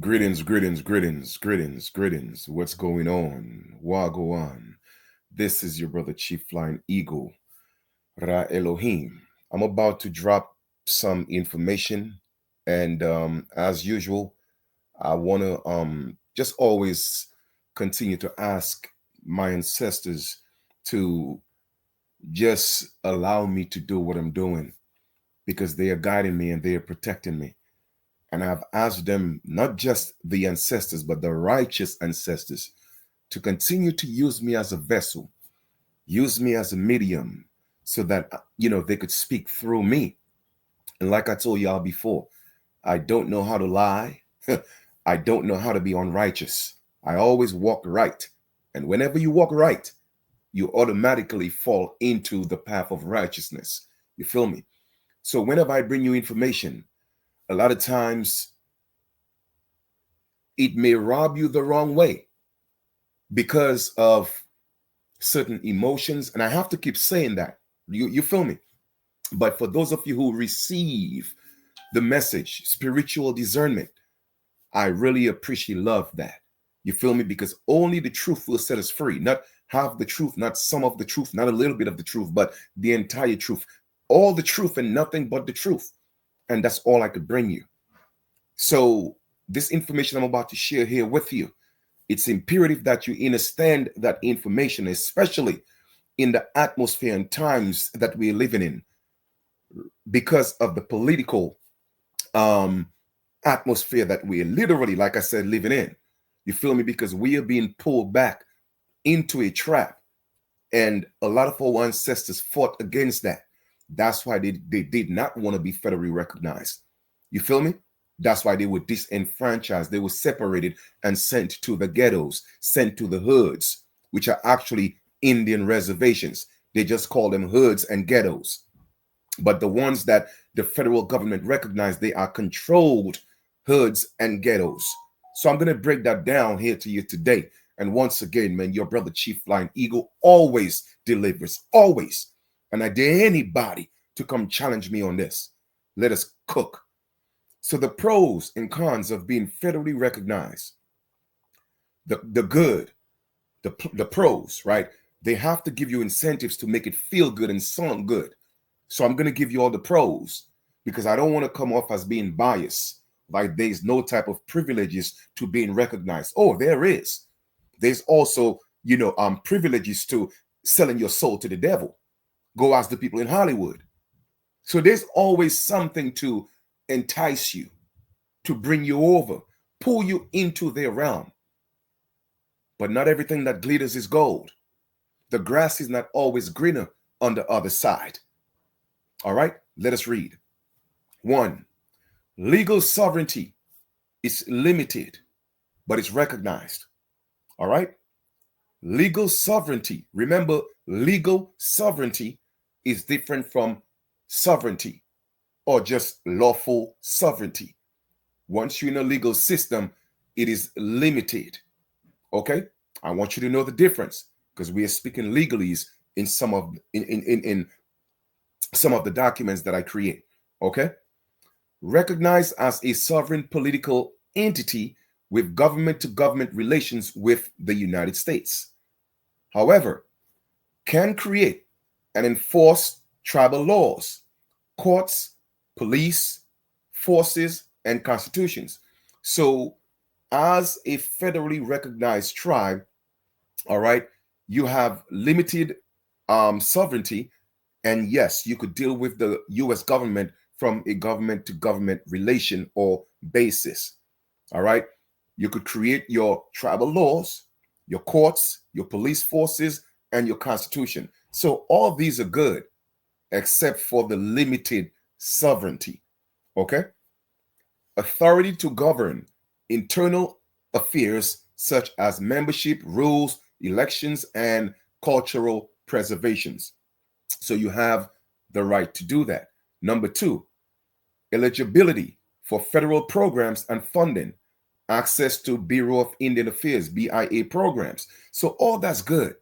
Greetings, greetings, greetings, greetings, greetings. What's going on? Wagwan. This is your brother Chief Flying Eagle, Ra Elohim. I'm about to drop some information, and as usual, I want to just always continue to ask my ancestors to just allow me to do what I'm doing because they are guiding me and they are protecting me. And I've asked them, not just the ancestors, but the righteous ancestors, to continue to use me as a vessel, use me as a medium, so that, they could speak through me. And like I told y'all before, I don't know how to lie. I don't know how to be unrighteous. I always walk right. And whenever you walk right, you automatically fall into the path of righteousness. You feel me? So whenever I bring you information, a lot of times it may rob you the wrong way because of certain emotions. And I have to keep saying that. You feel me? But for those of you who receive the message, spiritual discernment, I really appreciate love that. You feel me? Because only the truth will set us free. Not half the truth, not some of the truth, not a little bit of the truth, but the entire truth. All the truth and nothing but the truth. And that's all I could bring you. So this information I'm about to share here with you, it's imperative that you understand that information, especially in the atmosphere and times that we're living in, because of the political um, atmosphere that we're literally, like I said, living in. You feel me? Because we are being pulled back into a trap. And a lot of our ancestors fought against that. That's why they did not want to be federally recognized. You feel me? That's why they were disenfranchised. They were separated and sent to the ghettos, sent to the hoods, which are actually Indian reservations. They just call them hoods and ghettos. But the ones that the federal government recognized, they are controlled hoods and ghettos. So I'm going to break that down here to you today. And once again, man, your brother Chief Flying Eagle always delivers, always. And I dare anybody to come challenge me on this. Let us cook. So the pros and cons of being federally recognized, the good, the pros, right? They have to give you incentives to make it feel good and sound good. So I'm going to give you all the pros because I don't want to come off as being biased. Like there's no type of privileges to being recognized. Oh, there is. There's also, privileges to selling your soul to the devil. Go ask the people in Hollywood. So there's always something to entice you, to bring you over, pull you into their realm. But not everything that glitters is gold. The grass is not always greener on the other side. All right, let us read. 1. Legal sovereignty is limited, but it's recognized. All right? Legal sovereignty. Remember, legal sovereignty is different from sovereignty or just lawful sovereignty. Once you're in a legal system, it is limited. Okay? I want you to know the difference because we are speaking legalese in some of in some of the documents that I create. Okay? Recognized as a sovereign political entity with government to government relations with the United States. However, can create and enforce tribal laws, courts, police, forces, and constitutions. So, as a federally recognized tribe, all right, you have limited sovereignty. And yes, you could deal with the US government from a government to government relation or basis. All right. You could create your tribal laws, your courts, your police forces, and your constitution. So all these are good, except for the limited sovereignty. Okay. Authority to govern internal affairs such as membership, rules, elections, and cultural preservations. So you have the right to do that. Number 2, eligibility for federal programs and funding, access to Bureau of Indian Affairs, BIA programs. So all that's good.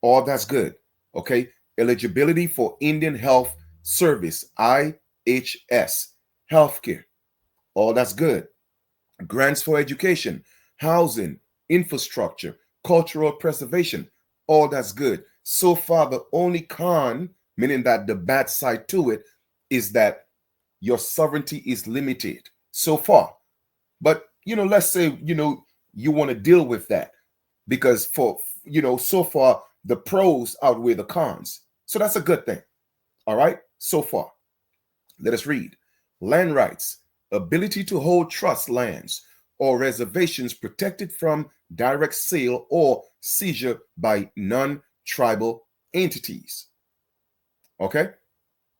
All that's good. Okay. Eligibility for Indian Health Service, IHS, healthcare. All that's good. grants for education, housing, infrastructure, cultural preservation, all that's good. So far, the only con, meaning that the bad side to it, is that your sovereignty is limited so far. But, let's say, you want to deal with that because so far, the pros outweigh the cons. So that's a good thing. All right, so far. Let us read. Land rights, ability to hold trust lands or reservations protected from direct sale or seizure by non-tribal entities. Okay?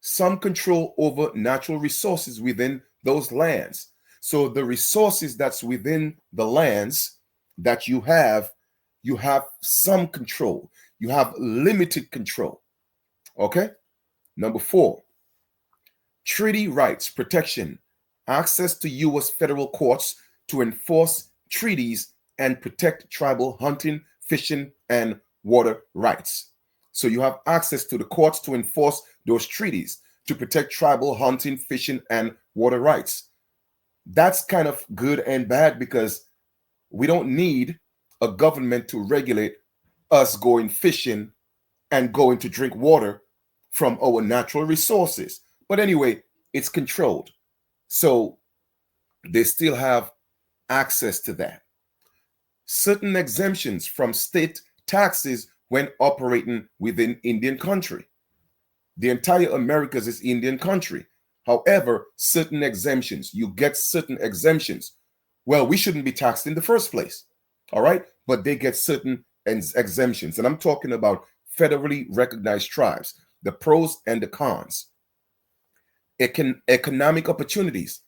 Some control over natural resources within those lands. So the resources that's within the lands that you have some control. You have limited control. Okay? Number 4, treaty rights protection, access to U.S. federal courts to enforce treaties and protect tribal hunting, fishing, and water rights. So you have access to the courts to enforce those treaties to protect tribal hunting, fishing, and water rights. That's kind of good and bad because we don't need a government to regulate us going fishing and going to drink water from our natural resources. But anyway, it's controlled. So they still have access to that. Certain exemptions from state taxes when operating within Indian country. The entire Americas is Indian country. However, certain exemptions, you get certain exemptions. Well, we shouldn't be taxed in the first place. All right. But they get certain exemptions. And I'm talking about federally recognized tribes, the pros and the cons. Economic opportunities,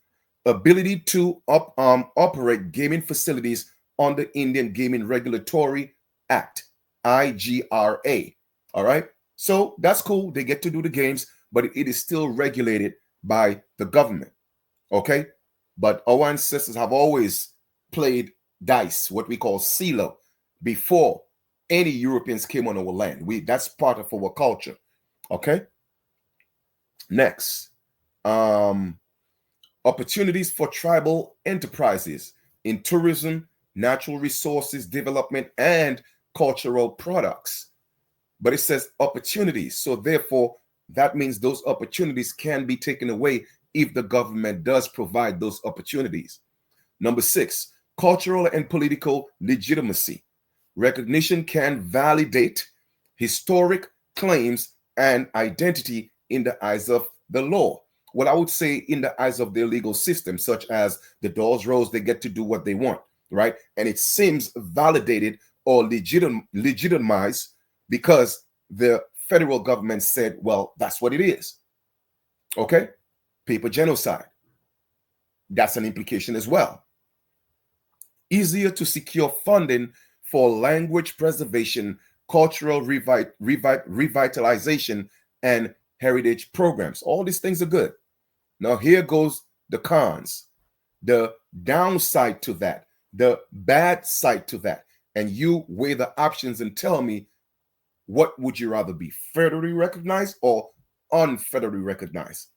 ability to operate gaming facilities under Indian Gaming Regulatory Act, IGRA. All right. So that's cool. They get to do the games, but it is still regulated by the government. Okay. But our ancestors have always played dice, what we call CeeLo, before any Europeans came on our land. That's part of our culture. Okay. Next, opportunities for tribal enterprises in tourism, natural resources development, and cultural products. But it says opportunities. So therefore, that means those opportunities can be taken away if the government does provide those opportunities. Number 6, cultural and political legitimacy. Recognition can validate historic claims and identity in the eyes of the law. Well, I would say in the eyes of their legal system, such as the Dawes Rose, they get to do what they want, right? And it seems validated or legitimized because the federal government said, well, that's what it is. Okay? Paper genocide. That's an implication as well. Easier to secure funding for language preservation, cultural revitalization, and heritage programs. All these things are good. Now, here goes the cons, the downside to that, the bad side to that. And you weigh the options and tell me, what would you rather be, federally recognized or unfederally recognized?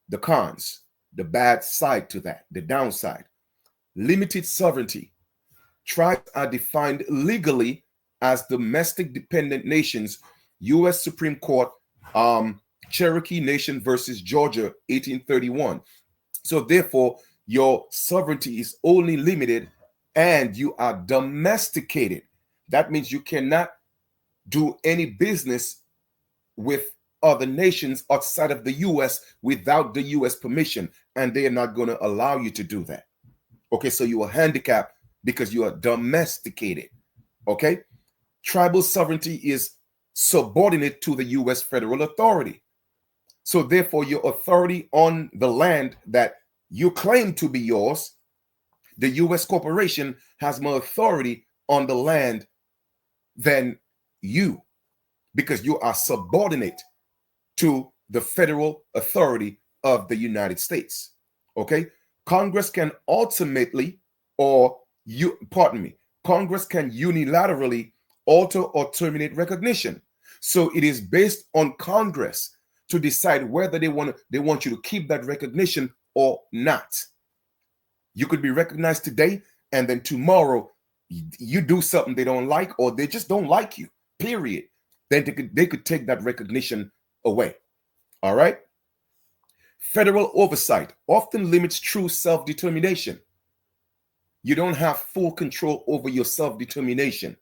The cons, the bad side to that, the downside. Limited sovereignty. Tribes are defined legally as domestic dependent nations. U.S. Supreme Court, Cherokee Nation versus Georgia, 1831. So therefore, your sovereignty is only limited and you are domesticated. That means you cannot do any business with other nations outside of the U.S. without the U.S. permission, and they are not going to allow you to do that. Okay, so you are handicapped because you are domesticated. Okay, tribal sovereignty is subordinate to the U.S. federal authority. So therefore, your authority on the land that you claim to be yours, the U.S. corporation has more authority on the land than you, because you are subordinate to the federal authority of the United States. Okay, Congress can ultimately, Congress can unilaterally alter or terminate recognition. So it is based on Congress to decide whether they want you to keep that recognition or not. You could be recognized today, and then tomorrow you do something they don't like, or they just don't like you, period. Then they could take that recognition away. All right. Federal oversight often limits true self-determination. You don't have full control over your self-determination.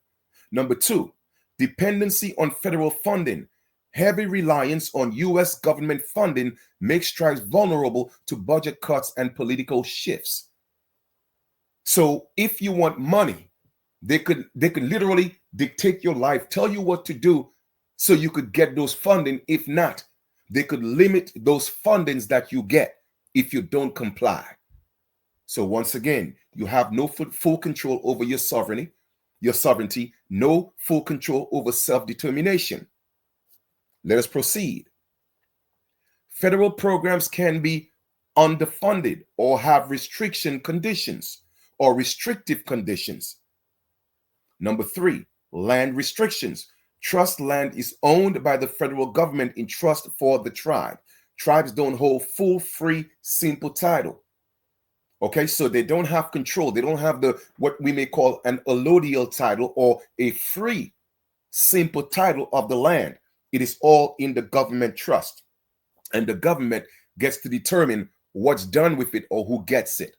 Number two, dependency on federal funding. Heavy reliance on U.S. government funding makes tribes vulnerable to budget cuts and political shifts. So if you want money, they could literally dictate your life, tell you what to do so you could get those funding. If not, they could limit those fundings that you get if you don't comply. So once again, you have no full control over your sovereignty, no full control over self-determination. Let us proceed. Federal programs can be underfunded or have restriction conditions or restrictive conditions. Number three, land restrictions. Trust land is owned by the federal government in trust for the tribe. Tribes don't hold full, free, simple title. Okay, so they don't have control. They don't have the what we may call an allodial title or a free, simple title of the land. It is all in the government trust, and the government gets to determine what's done with it or who gets it.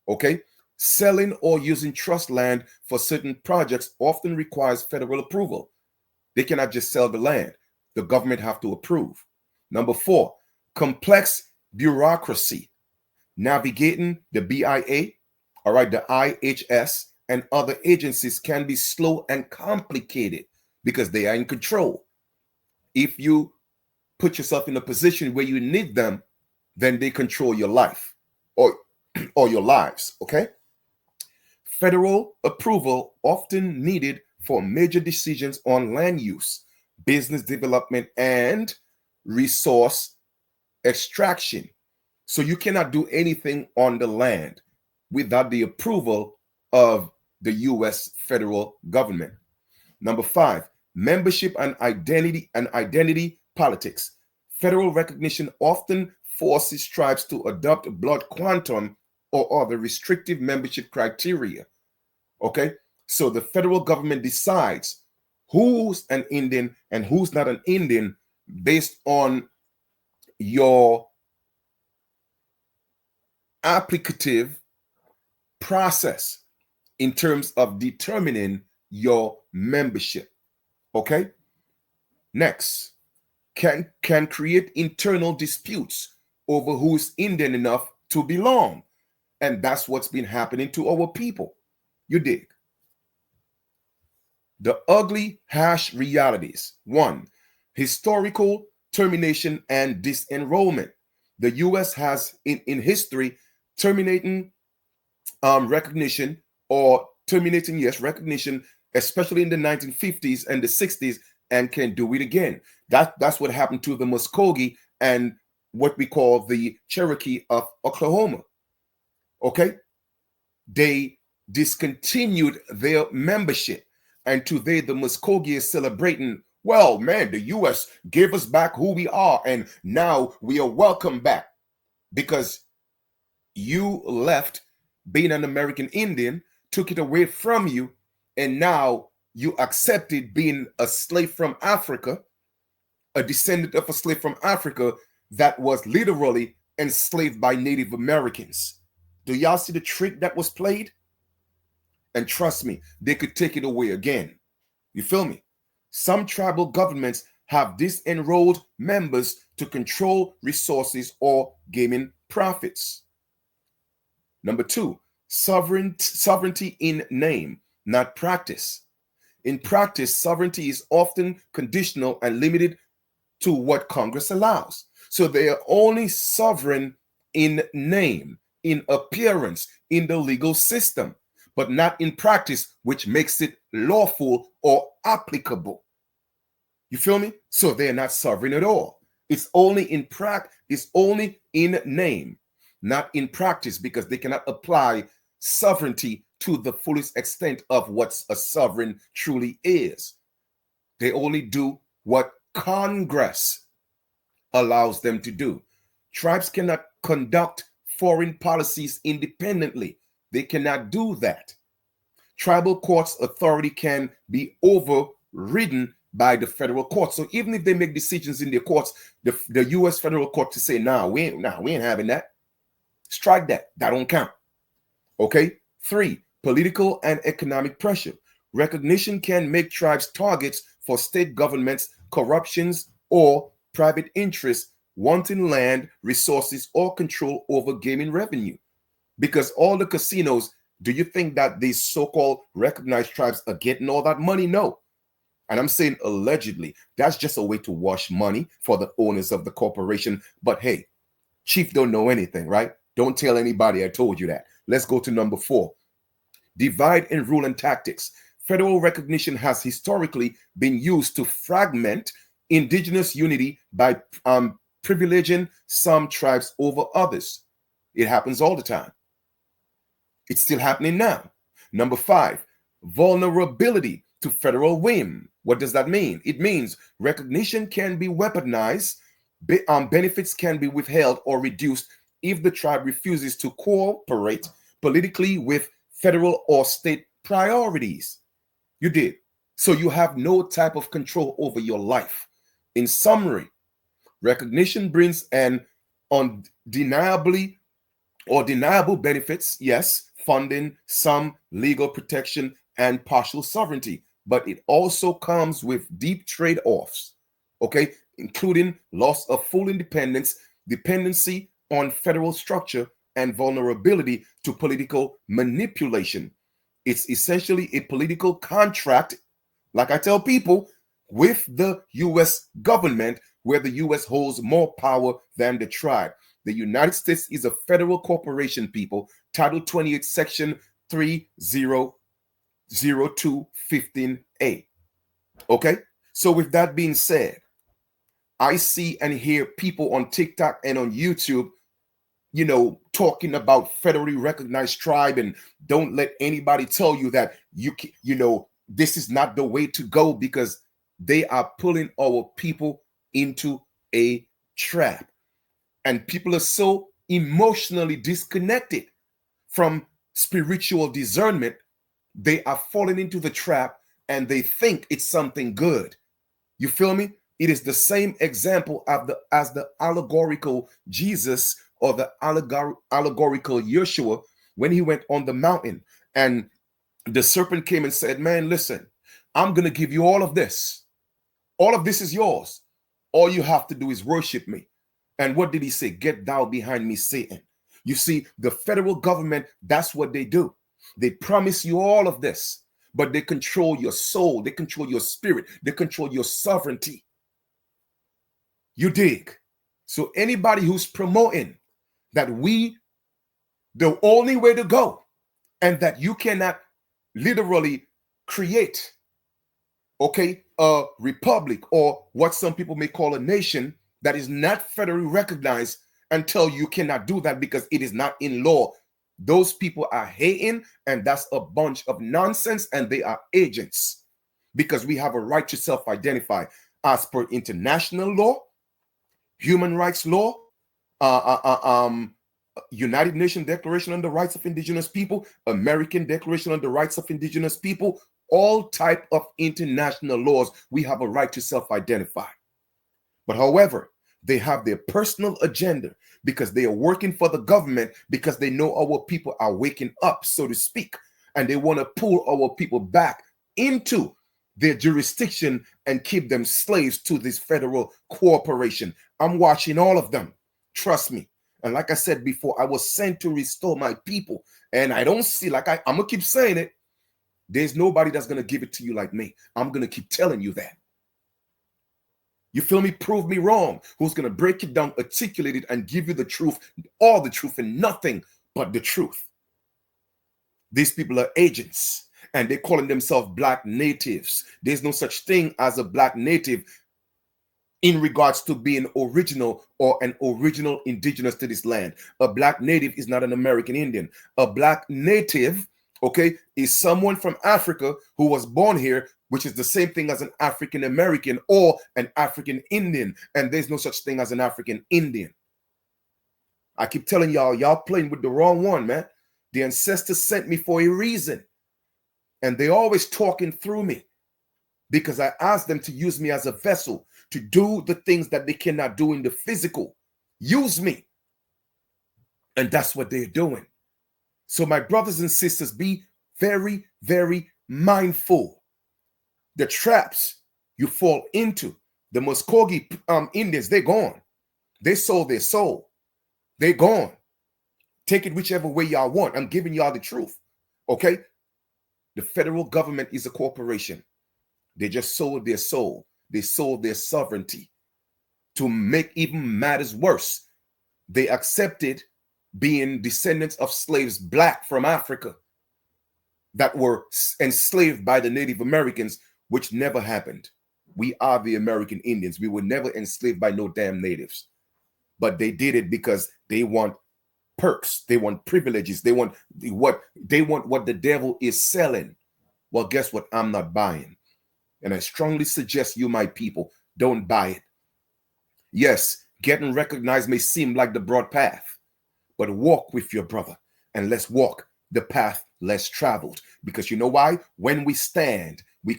Okay, selling or using trust land for certain projects often requires federal approval. They cannot just sell the land. The government have to approve. Number four, complex bureaucracy. Navigating the BIA, all right, the IHS, and other agencies can be slow and complicated because they are in control. If you put yourself in a position where you need them, then they control your life or your lives, okay? Federal approval often needed for major decisions on land use, business development, and resource extraction. So you cannot do anything on the land without the approval of the U.S. federal government. Number five, membership and identity politics. Federal recognition often forces tribes to adopt blood quantum or other restrictive membership criteria. Okay, so the federal government decides who's an Indian and who's not an Indian based on your applicative process in terms of determining your membership. Okay, next, can create internal disputes over who's Indian enough to belong, and that's what's been happening to our people. You dig? The ugly hash realities. One, historical termination and disenrollment. The U.S. has in history terminating recognition or terminating, yes, recognition, especially in the 1950s and the 60s, and can do it again. That's what happened to the Muskogee and what we call the Cherokee of Oklahoma. Okay? They discontinued their membership, and today the Muskogee is celebrating, well, man, the U.S. gave us back who we are, and now we are welcome back because you left being an American Indian, took it away from you, and now you accepted being a slave from Africa, a descendant of a slave from Africa that was literally enslaved by Native Americans. Do y'all see the trick that was played? And trust me, they could take it away again. You feel me? Some tribal governments have disenrolled members to control resources or gaming profits. Number two, sovereignty in name, not practice. In practice, sovereignty is often conditional and limited to what Congress allows. So they are only sovereign in name, in appearance, in the legal system, but not in practice, which makes it lawful or applicable. You feel me? So they're not sovereign at all. It's only in it's only in name, not in practice, because they cannot apply sovereignty to the fullest extent of what a sovereign truly is. They only do what Congress allows them to do. Tribes cannot conduct foreign policies independently. They cannot do that. Tribal courts authority can be overridden by the federal court. So even if they make decisions in their courts, the U.S. federal court to say, we ain't having that. Strike that. That don't count. Okay. 3, political and economic pressure. Recognition can make tribes targets for state governments, corruptions, or private interests wanting land, resources, or control over gaming revenue. Because all the casinos, do you think that these so-called recognized tribes are getting all that money? No. And I'm saying allegedly. That's just a way to wash money for the owners of the corporation. But hey, chief don't know anything, right? Don't tell anybody I told you that. Let's go to number 4. Divide and rule and tactics. Federal recognition has historically been used to fragment indigenous unity by privileging some tribes over others. It happens all the time. It's still happening now. Number 5, vulnerability to federal whim. What does that mean? It means recognition can be weaponized, benefits can be withheld or reduced if the tribe refuses to cooperate politically with federal or state priorities. You did. So you have no type of control over your life. In summary, recognition brings an undeniable benefits, yes, funding, some legal protection, and partial sovereignty, but it also comes with deep trade-offs, okay, including loss of full independence, dependency on federal structure, and vulnerability to political manipulation. It's essentially a political contract, like I tell people, with the U.S. government, where the U.S. holds more power than the tribe. The United States is a federal corporation, people. Title 28, Section 300215A. Okay? So with that being said, I see and hear people on TikTok and on YouTube, talking about federally recognized tribe, and don't let anybody tell you that this is not the way to go, because they are pulling our people into a trap. And people are so emotionally disconnected from spiritual discernment, they are falling into the trap and they think it's something good. You feel me? It is the same example as the allegorical Jesus, or the allegorical Yeshua, when he went on the mountain and the serpent came and said, man, listen, I'm going to give you all of this. All of this is yours. All you have to do is worship me. And what did he say? Get thou behind me, Satan. You see, the federal government, that's what they do. They promise you all of this, but they control your soul. They control your spirit. They control your sovereignty. You dig? So anybody who's promoting that the only way to go, and that you cannot literally create, okay, a republic, or what some people may call a nation, that is not federally recognized, until you cannot do that because it is not in law. Those people are hating, and that's a bunch of nonsense, and they are agents, because we have a right to self-identify as per international law, human rights law, United Nations Declaration on the Rights of Indigenous People, American Declaration on the Rights of Indigenous People, all type of international laws. We have a right to self-identify. But however, they have their personal agenda, because they are working for the government, because they know our people are waking up, so to speak, and they want to pull our people back into their jurisdiction and keep them slaves to this federal corporation. I'm watching all of them. Trust me. And like I said before, I was sent to restore my people. And I don't see, I'm going to keep saying it, there's nobody that's going to give it to you like me. I'm going to keep telling you that. You feel me? Prove me wrong. Who's going to break it down, articulate it, and give you the truth, all the truth, and nothing but the truth. These people are agents, and they're calling themselves black natives. There's no such thing as a black native in regards to being original, or an original indigenous to this land. A black native is not an American Indian. A black native, okay, is someone from Africa who was born here, which is the same thing as an African American or an African Indian. And there's no such thing as an African Indian. I keep telling y'all playing with the wrong one, man. The ancestors sent me for a reason. And they always talking through me because I asked them to use me as a vessel to do the things that they cannot do in the physical. Use me. And that's what they're doing. So my brothers and sisters, be very, very mindful. The traps you fall into. The Muskogee Indians, they're gone. They sold their soul. They're gone. Take it whichever way y'all want. I'm giving y'all the truth. Okay? The federal government is a corporation. They just sold their soul. They sold their sovereignty. To make even matters worse, they accepted being descendants of slaves, black from Africa, that were enslaved by the Native Americans, which never happened. We are the American Indians. We were never enslaved by no damn natives. But they did it because they want perks. They want privileges. They want what the devil is selling. Well, guess what? I'm not buying. And I strongly suggest you, my people, don't buy it. Yes, getting recognized may seem like the broad path, but walk with your brother and let's walk the path less traveled. Because you know why? When we stand, we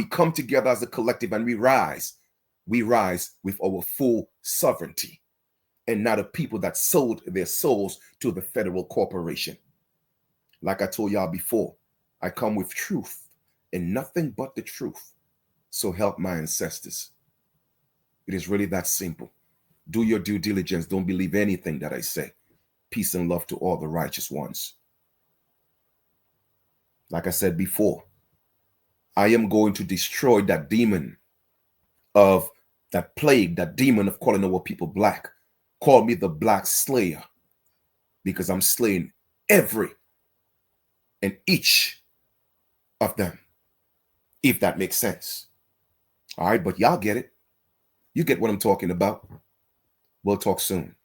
come together as a collective and we rise with our full sovereignty and not a people that sold their souls to the federal corporation. Like I told y'all before, I come with truth and nothing but the truth. So help my ancestors. It is really that simple. Do your due diligence. Don't believe anything that I say. Peace and love to all the righteous ones. Like I said before, I am going to destroy that demon of that plague, that demon of calling our people black. Call me the black slayer because I'm slaying every and each of them, if that makes sense. All right, but y'all get it. You get what I'm talking about. We'll talk soon.